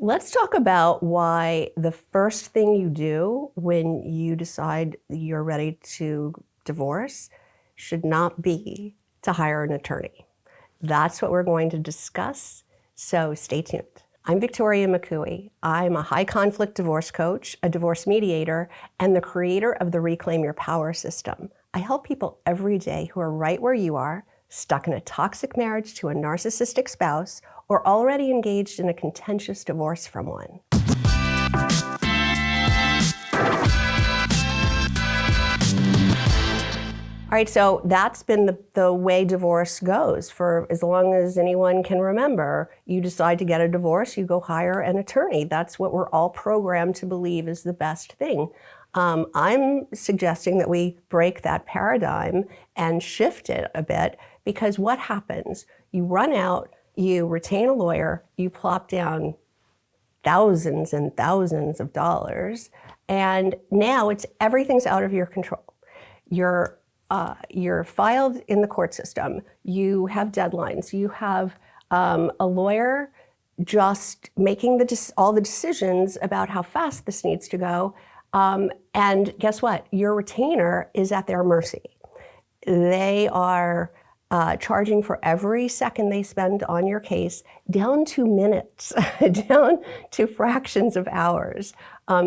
Let's talk about why the first thing you do when you decide you're ready to divorce should not be to hire an attorney. That's what we're going to discuss, so stay tuned. I'm Victoria McCooey. I'm a high conflict divorce coach, a divorce mediator, and the creator of the Reclaim Your Power system. I help people every day who are right where you are, stuck in a toxic marriage to a narcissistic spouse, or already engaged in a contentious divorce from one. All right, so that's been the way divorce goes for as long as anyone can remember. You decide to get a divorce, you go hire an attorney. That's what we're all programmed to believe is the best thing. I'm suggesting that we break that paradigm and shift it a bit, because what happens? You run out, you retain a lawyer, you plop down thousands and thousands of dollars, and now everything's out of your control. You're filed in the court system. You have deadlines. You have a lawyer just making all the decisions about how fast this needs to go. And guess what? Your retainer is at their mercy. They are charging for every second they spend on your case, down to minutes, down to fractions of hours.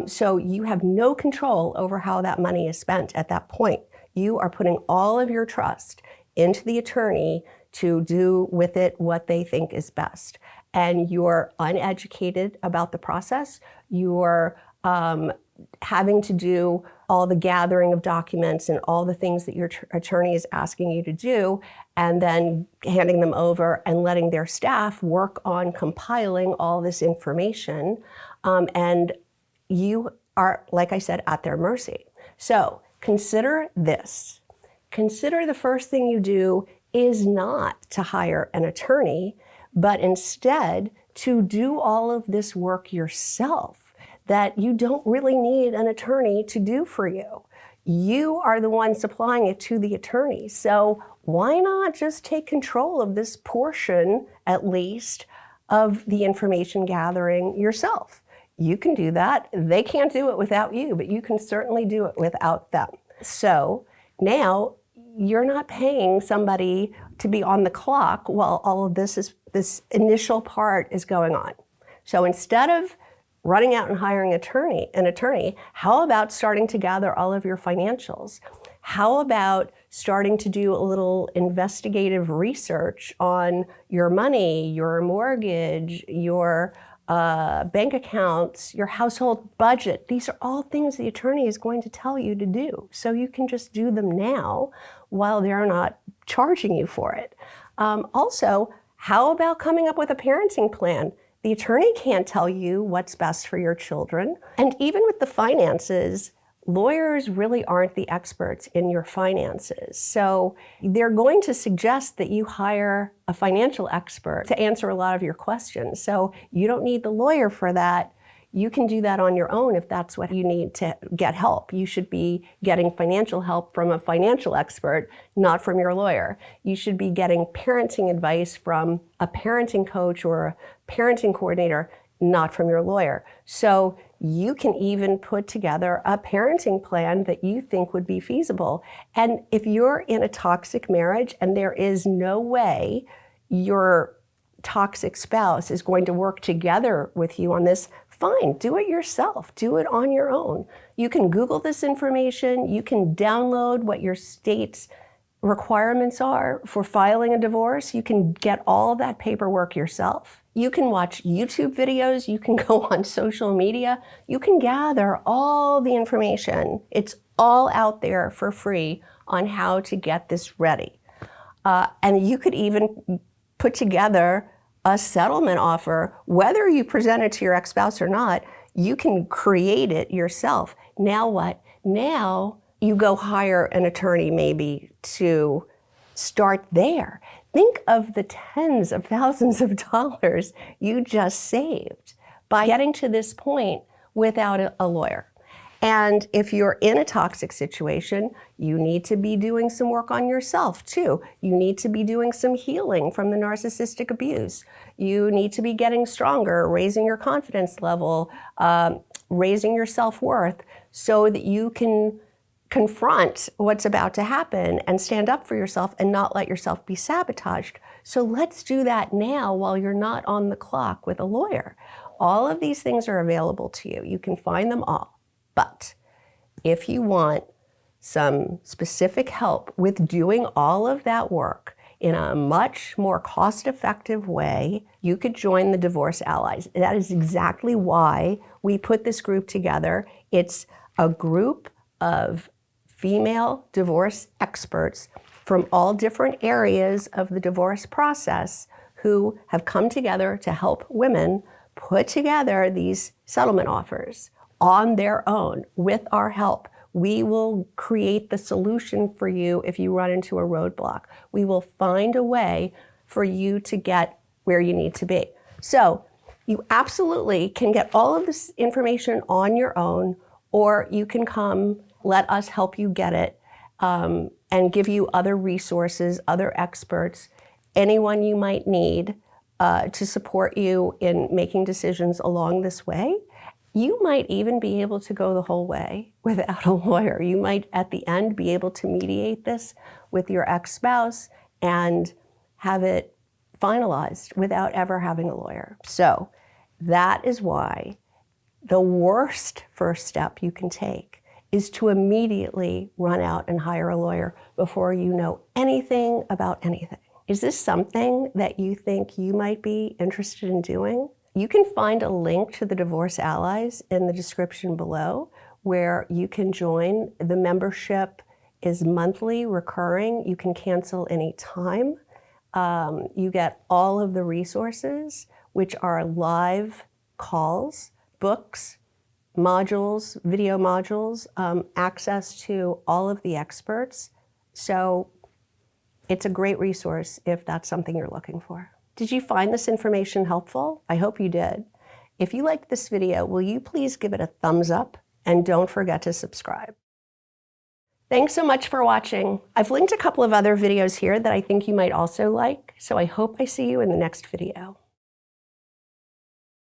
So you have no control over how that money is spent at that point. You are putting all of your trust into the attorney to do with it what they think is best. And you're uneducated about the process. You're having to do all the gathering of documents and all the things that your attorney is asking you to do, and then handing them over and letting their staff work on compiling all this information. And you are, like I said, at their mercy. So consider this. Consider the first thing you do is not to hire an attorney, but instead to do all of this work yourself that you don't really need an attorney to do for you. You are the one supplying it to the attorney. So why not just take control of this portion, at least, of the information gathering yourself? You can do that. They can't do it without you, but you can certainly do it without them. So now you're not paying somebody to be on the clock while all of this initial part is going on. So instead of running out and hiring an attorney, how about starting to gather all of your financials? How about starting to do a little investigative research on your money, your mortgage, your bank accounts, your household budget? These are all things the attorney is going to tell you to do. So you can just do them now while they're not charging you for it. Also, how about coming up with a parenting plan? The attorney can't tell you what's best for your children. And even with the finances, lawyers really aren't the experts in your finances. So they're going to suggest that you hire a financial expert to answer a lot of your questions. So you don't need the lawyer for that. You can do that on your own if that's what you need to get help. You should be getting financial help from a financial expert, not from your lawyer. You should be getting parenting advice from a parenting coach or a parenting coordinator, not from your lawyer. So you can even put together a parenting plan that you think would be feasible. And if you're in a toxic marriage and there is no way your toxic spouse is going to work together with you on this, fine, do it yourself. Do it on your own. You can Google this information. You can download what your state's requirements are for filing a divorce. You can get all of that paperwork yourself. You can watch YouTube videos. You can go on social media. You can gather all the information. It's all out there for free on how to get this ready. And you could even put together a settlement offer, whether you present it to your ex-spouse or not. You can create it yourself. Now what? Now you go hire an attorney maybe to start there. Think of the tens of thousands of dollars you just saved by getting to this point without a lawyer. And if you're in a toxic situation, you need to be doing some work on yourself too. You need to be doing some healing from the narcissistic abuse. You need to be getting stronger, raising your confidence level, raising your self-worth so that you can confront what's about to happen and stand up for yourself and not let yourself be sabotaged. So let's do that now while you're not on the clock with a lawyer. All of these things are available to you. You can find them all. But if you want some specific help with doing all of that work in a much more cost-effective way, you could join the Divorce Allies. That is exactly why we put this group together. It's a group of female divorce experts from all different areas of the divorce process who have come together to help women put together these settlement offers on their own with our help. We will create the solution for you if you run into a roadblock. We will find a way for you to get where you need to be. So you absolutely can get all of this information on your own, or you can come, let us help you get it, and give you other resources, other experts, anyone you might need to support you in making decisions along this way. You might even be able to go the whole way without a lawyer. You might, at the end, be able to mediate this with your ex-spouse and have it finalized without ever having a lawyer. So that is why the worst first step you can take is to immediately run out and hire a lawyer before you know anything about anything. Is this something that you think you might be interested in doing? You can find a link to the Divorce Allies in the description below where you can join. The membership is monthly, recurring. You can cancel any time. You get all of the resources, which are live calls, books, modules, video modules, access to all of the experts. So it's a great resource if that's something you're looking for. Did you find this information helpful? I hope you did. If you liked this video, will you please give it a thumbs up and don't forget to subscribe. Thanks so much for watching. I've linked a couple of other videos here that I think you might also like, so I hope I see you in the next video.